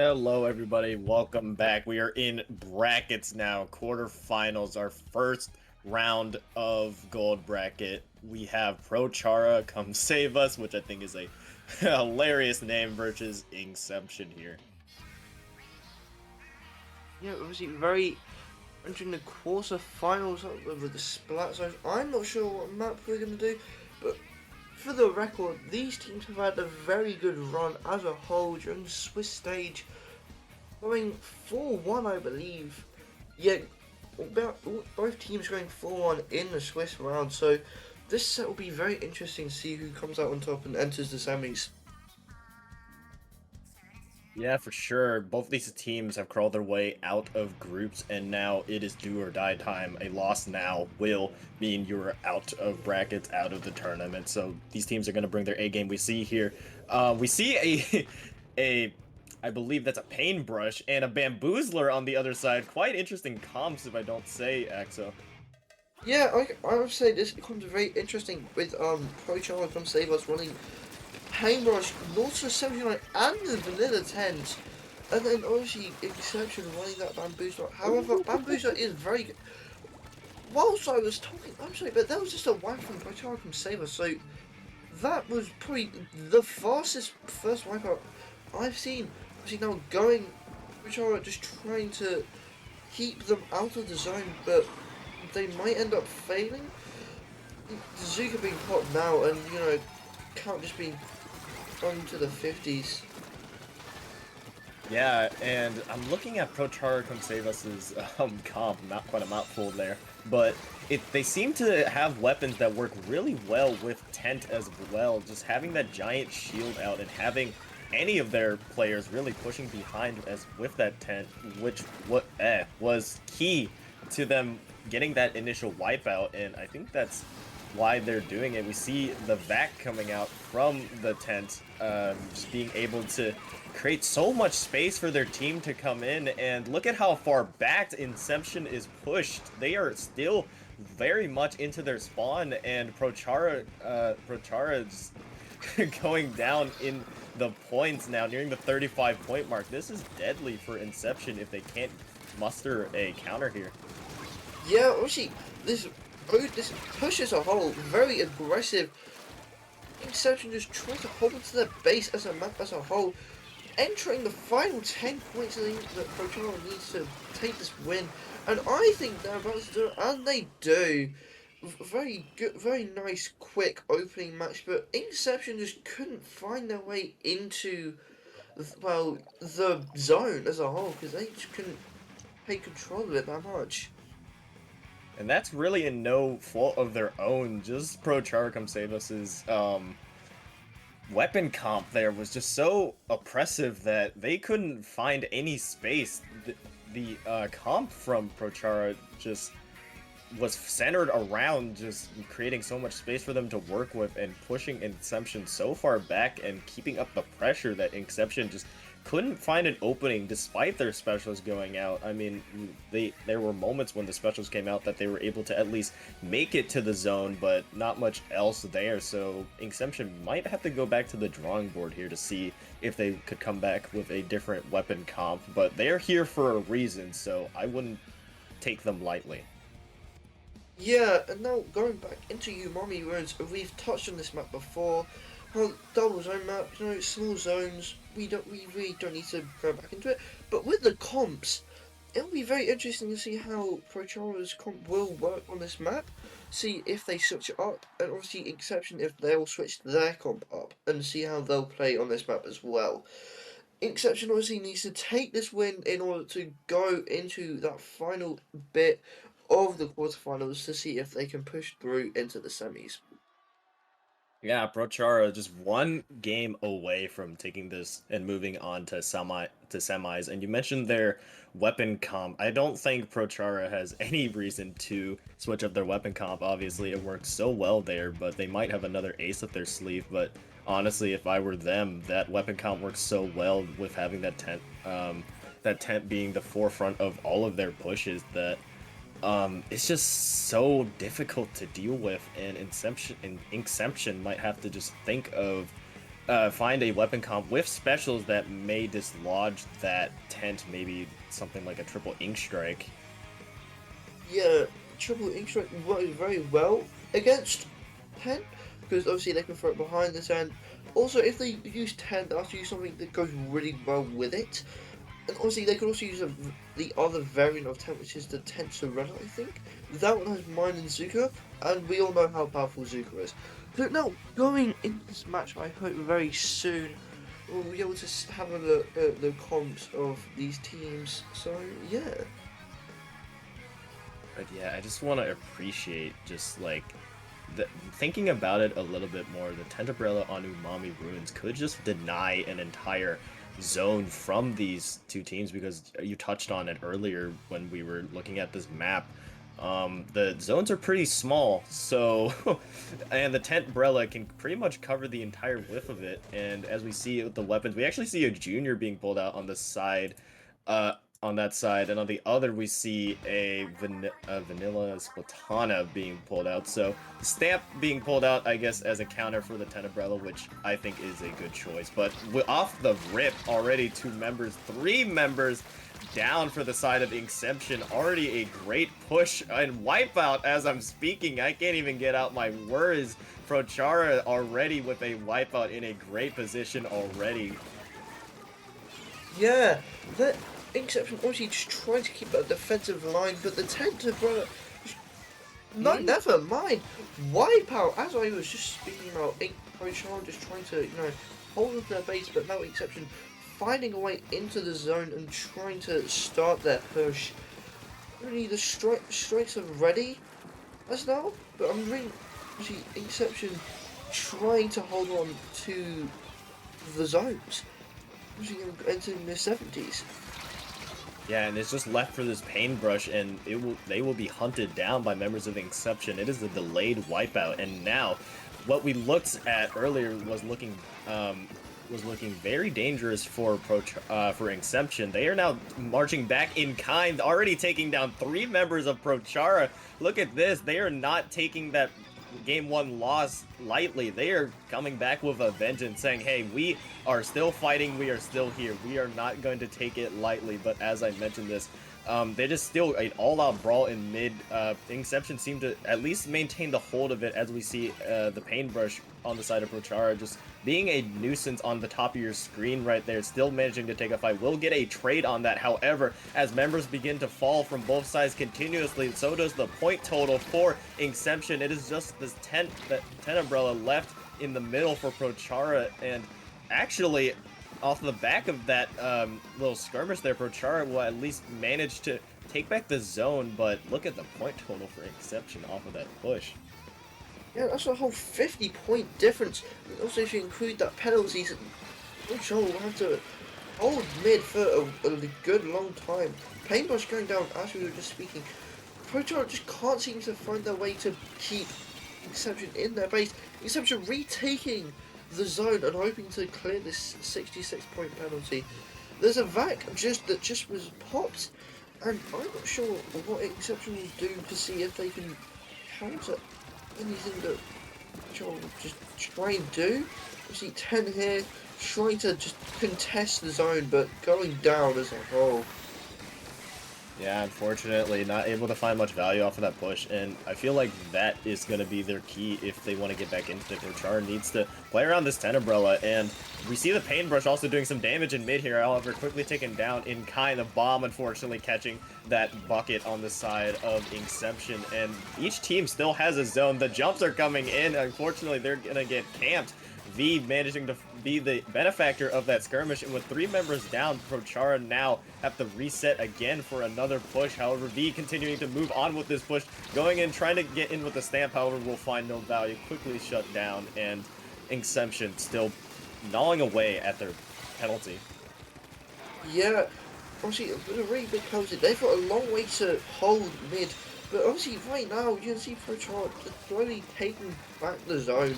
Hello, everybody. Welcome back. We are in brackets now, quarterfinals, our first round of gold bracket. We have Prochara come save us, which I think is a hilarious name, versus Inkception here. Yeah, obviously very entering the quarter-finals with the Splat zone. I'm not sure what map we're going to do, but for the record, these teams have had a very good run as a whole during the Swiss stage, going 4-1, I believe. Yeah, both teams going 4-1 in the Swiss round, so this set will be very interesting to see who comes out on top and enters the semis. Yeah, for sure. Both these teams have crawled their way out of groups, and now it is do or die time. A loss now will mean you're out of brackets, out of the tournament. So these teams are going to bring their A game. We see here, we see a, I believe that's a paintbrush and a bamboozler on the other side. Quite interesting comps, if I don't say, Axo. Yeah, I would say this becomes very interesting with Prochara come save us running Paintbrush, Nautilus 79 and the Vanilla 10s. And then obviously Inkception running that Bamboozler. However, Bamboozler is very good. Whilst I was talking, I'm sorry, but that was just a wipe from Prochara from Saber, so that was probably the fastest first wipeout I've seen. Obviously now going Prochara just trying to keep them out of the zone, but they might end up failing. Zuka being hot now and can't just be on to the 50s. Yeah, and I'm looking at Prochara Come Save Us's comp, not quite a mouthful there, but they seem to have weapons that work really well with Tent as well. Just having that giant shield out and having any of their players really pushing behind as with that Tent, which was key to them getting that initial wipeout, and I think that's why they're doing it. We see the vac coming out from the tent, just being able to create so much space for their team to come in, and look at how far back Inkception is pushed. They are still very much into their spawn, and Prochara is going down in the points now, nearing the 35 point mark. This is deadly for Inkception if they can't muster a counter here. Yeah, obviously this push as a whole very aggressive. Inkception just trying to hold onto their base as a map as a whole, entering the final 10 points that Prochara needs to take this win, and I think they're about to do it, and they do. Very good, very nice, quick opening match, but Inkception just couldn't find their way into, well, the zone as a whole, because they just couldn't take control of it that much. And that's really in no fault of their own. Just Prochara Come Save Us's weapon comp there was just so oppressive that they couldn't find any space. The comp from Prochara just was centered around just creating so much space for them to work with and pushing Inkception so far back and keeping up the pressure that Inkception just couldn't find an opening despite their specials going out. I mean, there were moments when the specials came out that they were able to at least make it to the zone, but not much else there. So Inkception might have to go back to the drawing board here to see if they could come back with a different weapon comp. But they're here for a reason, so I wouldn't take them lightly. Yeah, and now going back into Umami Roads, we've touched on this map before. How double zone map, small zones. We really don't need to go back into it. But with the comps, it'll be very interesting to see how Prochara's comp will work on this map. See if they switch it up, and obviously Inkception if they'll switch their comp up, and see how they'll play on this map as well. Inkception obviously needs to take this win in order to go into that final bit of the quarterfinals to see if they can push through into the semis. Yeah, Prochara just one game away from taking this and moving on to semis. And you mentioned their weapon comp. I don't think Prochara has any reason to switch up their weapon comp. Obviously, it works so well there, but they might have another ace up their sleeve. But honestly, if I were them, that weapon comp works so well with having that tent being the forefront of all of their pushes that it's just so difficult to deal with, and Inkception might have to just think of find a weapon comp with specials that may dislodge that tent, maybe something like a triple ink strike. Yeah, triple ink strike works very well against 10 because obviously they can throw it behind the 10. Also, if they use 10, they have to use something that goes really well with it. And obviously, they could also use the other variant of 10, which is the Tensorella, I think. That one has mine and Zuka, and we all know how powerful Zuka is. So now, going into this match, I hope very soon we'll be able to have a look at the comps of these teams. So, yeah. But yeah, I just want to appreciate just like thinking about it a little bit more. The Tentabrella on Umami Ruins could just deny an entire zone from these two teams because you touched on it earlier when we were looking at this map. The zones are pretty small, so and the Tentbrella can pretty much cover the entire width of it. And as we see with the weapons, we actually see a junior being pulled out on the side, on that side, and on the other we see a vanilla Splatana being pulled out. So Stamp being pulled out, I guess, as a counter for the Tenebrella, which I think is a good choice. But off the rip, already 2 members, 3 members down for the side of Inkception. Already a great push and wipeout as I'm speaking. I can't even get out my words. Prochara already with a wipeout in a great position already. Yeah, the Inkception obviously just trying to keep that defensive line, but the Tentabrella, no, never mind. Wipeout, as I was just speaking about, Prochara just trying to, hold up their base, but now Inkception finding a way into the zone and trying to start their push. Really, the strikes are ready as now, but I'm really, actually, Inkception trying to hold on to the zones. Entering the 70s. Yeah, and it's just left for this paintbrush, and they will be hunted down by members of Inkception. It is a delayed wipeout, and now what we looked at earlier was looking very dangerous for Inkception. They are now marching back in kind, already taking down 3 members of Prochara. Look at this; they are not taking that Game 1 loss lightly. They are coming back with a vengeance, saying, hey, we are still fighting, we are still here, we are not going to take it lightly. But as I mentioned this, they just still an all-out brawl in mid. Inkception seemed to at least maintain the hold of it, as we see the paintbrush on the side of Prochara just being a nuisance on the top of your screen right there, still managing to take a fight. We'll get a trade on that, however, as members begin to fall from both sides continuously, so does the point total for Inkception. It is just this Tenebrella left in the middle for Prochara, and actually, off the back of that little skirmish there, Prochara will at least manage to take back the zone, but look at the point total for Inkception off of that push. Yeah, that's a whole 50-point difference. And also, if you include that penalties, Prochara will have to hold mid for a good long time. Paintbrush going down, as we were just speaking. Prochara just can't seem to find their way to keep Inkception in their base. Inkception retaking the zone and hoping to clear this 66-point penalty. There's a vac that just was popped, and I'm not sure what Inkception will do to see if they can counter anything that Joel will just try and do. You see 10 here, trying to just contest the zone, but going down as a whole. Yeah, unfortunately, not able to find much value off of that push, and I feel like that is going to be their key if they want to get back into it. Prochara needs to play around this Tenebrella, and we see the Paintbrush also doing some damage in mid here, however, quickly taken down in kind. of bomb, unfortunately, catching that bucket on the side of Inkception, and each team still has a zone. The jumps are coming in. Unfortunately, they're going to get camped. V managing to be the benefactor of that skirmish, and with 3 members down, Prochara now have to reset again for another push. However, V continuing to move on with this push, going in, trying to get in with the stamp, however, will find no value, quickly shut down, and Inkception still gnawing away at their penalty. Yeah, obviously, it was a really big penalty. They've got a long way to hold mid, but obviously, right now, you can see Prochara just slowly taking back the zone.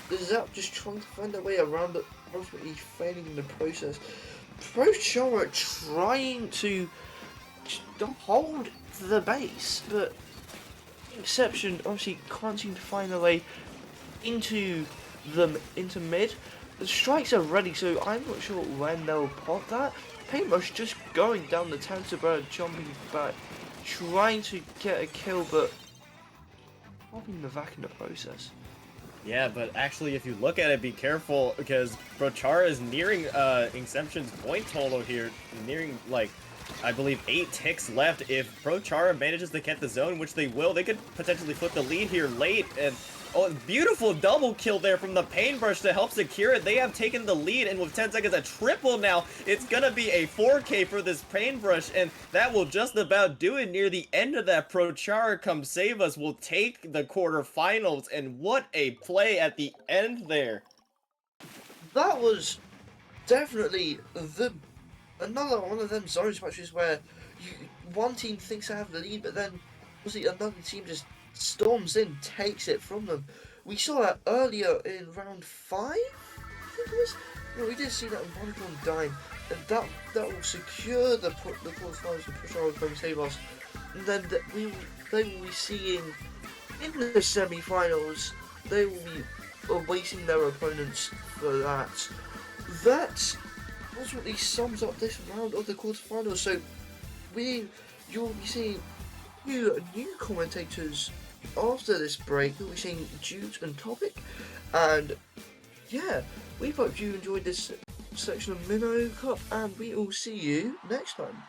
The Zap just trying to find their way around it, ultimately failing in the process. Prochara trying to hold the base, but Inkception obviously can't seem to find their way into mid. The strikes are ready, so I'm not sure when they'll pop that. Paintbrush just going down the Tantabird, jumping back, trying to get a kill, but popping the vac in the process. Yeah, but actually, if you look at it, be careful, because Prochara is nearing Inkception's point total here, nearing, like, I believe 8 ticks left. If Prochara manages to get the zone, which they will, they could potentially flip the lead here late, and oh, beautiful double kill there from the Paintbrush to help secure it. They have taken the lead, and with 10 seconds a triple now, it's gonna be a 4K for this Paintbrush, and that will just about do it. Near the end of that, Prochara Come Save Us will take the quarterfinals, and what a play at the end there. That was definitely another one of them zones matches where one team thinks they have the lead, but then obviously another team just storms in, takes it from them. We saw that earlier in round 5, I think it was. No, we did see that in Barnacle and Dime, and that will secure the quarterfinals and push our Come Save Us. And then they will be seeing in the semi-finals. They will be awaiting their opponents for that. That ultimately sums up this round of the quarterfinals. So you'll be seeing new commentators after this break. You'll be seeing Jude and Topic, and yeah, we hope you enjoyed this section of Minnow Cup, and we will see you next time.